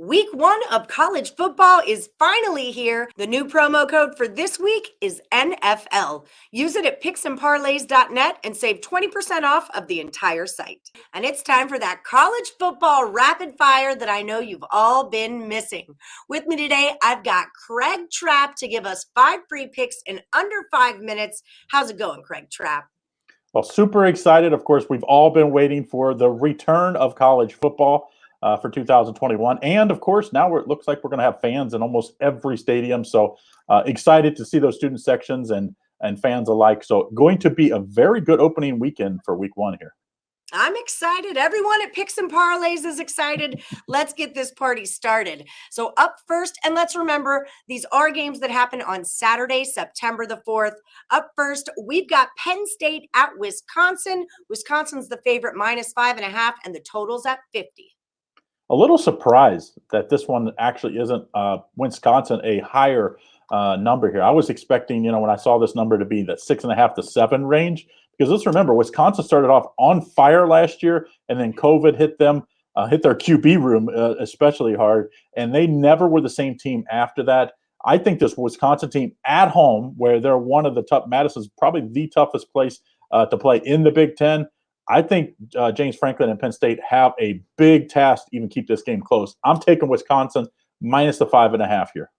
Week 1 of college football is finally here. The new promo code for this week is NFL. Use it at picksandparlays.net and save 20% off of the entire site. And it's time for that college football rapid fire that I know you've all been missing. With me today, I've got Craig Trapp to give us 5 free picks in under 5 minutes. How's it going, Craig Trapp? Well, super excited. Of course, we've all been waiting for the return of college football for 2021. And, of course, now it looks like we're going to have fans in almost every stadium. So excited to see those student sections and fans alike. So going to be a very good opening weekend for week 1 here. I'm excited. Everyone at Picks and Parlays is excited. Let's get this party started. So up first, and let's remember, these are games that happen on Saturday, September the 4th. Up first, we've got Penn State at Wisconsin. Wisconsin's the favorite, -5.5, and the total's at 50. A little surprised that this one actually isn't Wisconsin a higher number here. I was expecting, when I saw this number to be the 6.5 to 7 range. Because let's remember, Wisconsin started off on fire last year, and then COVID hit them, hit their QB room especially hard, and they never were the same team after that. I think this Wisconsin team at home, where they're one of the tough, Madison's probably the toughest place to play in the Big Ten. I think James Franklin and Penn State have a big task to even keep this game close. I'm taking Wisconsin minus the 5.5 here.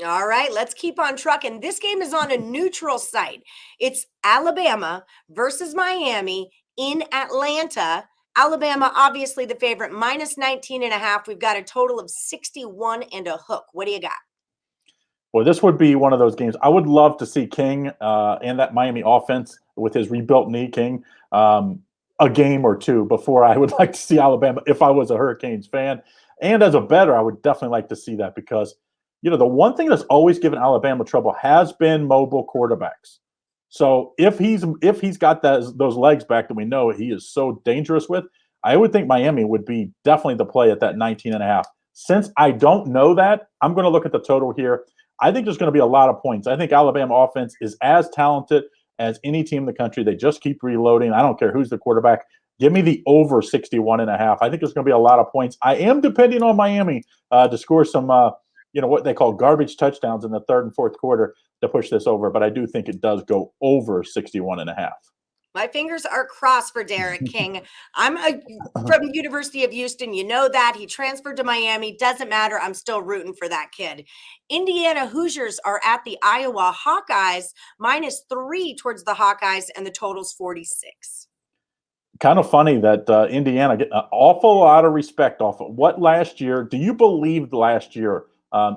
All right, let's keep on trucking. This game is on a neutral site. It's Alabama versus Miami in Atlanta. Alabama, obviously the favorite, -19.5. We've got a total of 61 and a hook. What do you got? Well, this would be one of those games. I would love to see King and that Miami offense with his rebuilt knee, King, a game or two before I would like to see Alabama if I was a Hurricanes fan. And as a bettor, I would definitely like to see that because the one thing that's always given Alabama trouble has been mobile quarterbacks. So if he's got those legs back that we know he is so dangerous with, I would think Miami would be definitely the play at that 19.5. Since I don't know that, I'm going to look at the total here. I think there's going to be a lot of points. I think Alabama offense is as talented as any team in the country. They just keep reloading. I don't care who's the quarterback. Give me the over 61.5. I think there's going to be a lot of points. I am depending on Miami to score some what they call garbage touchdowns in the third and fourth quarter to push this over. But I do think it does go over 61.5. My fingers are crossed for Derek King. I'm from the University of Houston. You know that. He transferred to Miami. Doesn't matter. I'm still rooting for that kid. Indiana Hoosiers are at the Iowa Hawkeyes, -3 towards the Hawkeyes, and the total's 46. Kind of funny that Indiana get an awful lot of respect off of what last year. Do you believe last year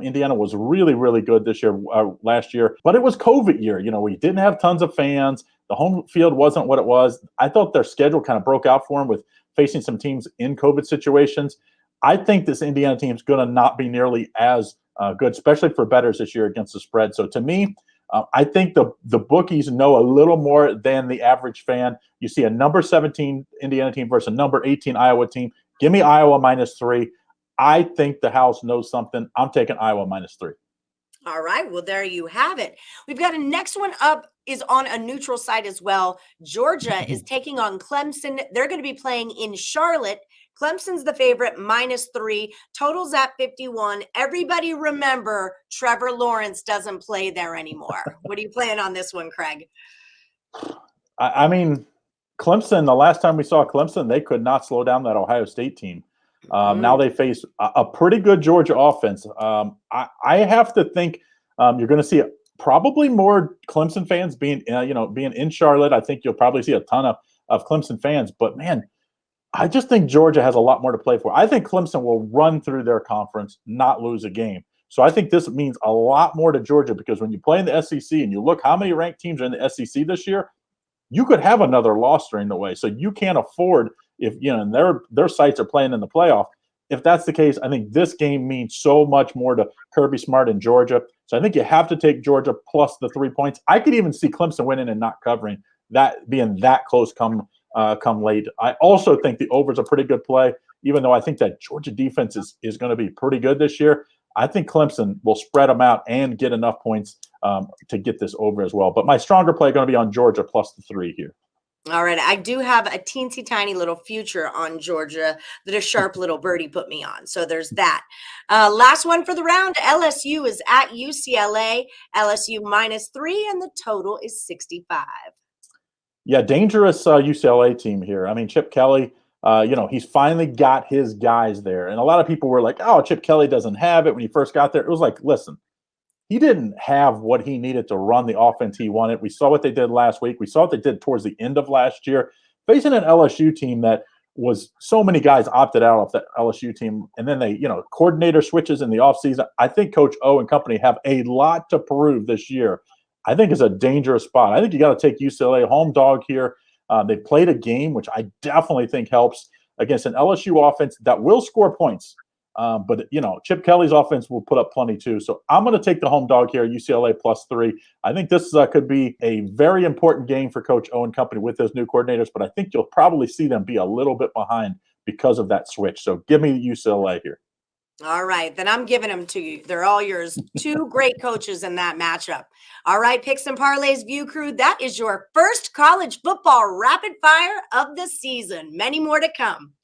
Indiana was really, really good this year, last year, but it was COVID year. We didn't have tons of fans. The home field wasn't what it was. I thought their schedule kind of broke out for them with facing some teams in COVID situations. I think this Indiana team is going to not be nearly as good, especially for bettors this year against the spread. So to me, I think the bookies know a little more than the average fan. You see a number 17 Indiana team versus a number 18 Iowa team. Give me Iowa -3. I think the house knows something. I'm taking Iowa -3. All right. Well, there you have it. We've got a next one up is on a neutral site as well. Georgia is taking on Clemson. They're going to be playing in Charlotte. Clemson's the favorite, -3. Total's at 51. Everybody remember, Trevor Lawrence doesn't play there anymore. What are you playing on this one, Craig? I mean, Clemson, the last time we saw Clemson, they could not slow down that Ohio State team. Now they face a pretty good Georgia offense. I have to think you're going to see probably more Clemson fans being in Charlotte. I think you'll probably see a ton of Clemson fans. But, man, I just think Georgia has a lot more to play for. I think Clemson will run through their conference, not lose a game. So I think this means a lot more to Georgia because when you play in the SEC and you look how many ranked teams are in the SEC this year, you could have another loss during the way. So you can't afford – if and their sites are playing in the playoff. If that's the case, I think this game means so much more to Kirby Smart and Georgia. So I think you have to take Georgia plus the 3 points. I could even see Clemson winning and not covering, that being that close come late. I also think the over is a pretty good play, even though I think that Georgia defense is going to be pretty good this year. I think Clemson will spread them out and get enough points to get this over as well. But my stronger play is going to be on Georgia plus the 3 here. All right. I do have a teensy tiny little future on Georgia that a sharp little birdie put me on. So there's that. Last one for the round. LSU is at UCLA. LSU -3, and the total is 65. Yeah, dangerous UCLA team here. I mean, Chip Kelly, he's finally got his guys there. And a lot of people were like, oh, Chip Kelly doesn't have it when he first got there. It was like, listen, he didn't have what he needed to run the offense he wanted. We saw what they did last week. We saw what they did towards the end of last year, facing an LSU team that was so many guys opted out of that LSU team. And then they, coordinator switches in the offseason. I think Coach O and company have a lot to prove this year. I think is a dangerous spot. I think you got to take UCLA home dog here. They played a game, which I definitely think helps against an LSU offense that will score points. But Chip Kelly's offense will put up plenty too. So I'm going to take the home dog here, UCLA +3. I think this could be a very important game for Coach O and company with those new coordinators, but I think you'll probably see them be a little bit behind because of that switch. So give me UCLA here. All right, then I'm giving them to you. They're all yours. Two great coaches in that matchup. All right, Picks and Parlays View Crew, that is your first college football rapid fire of the season. Many more to come.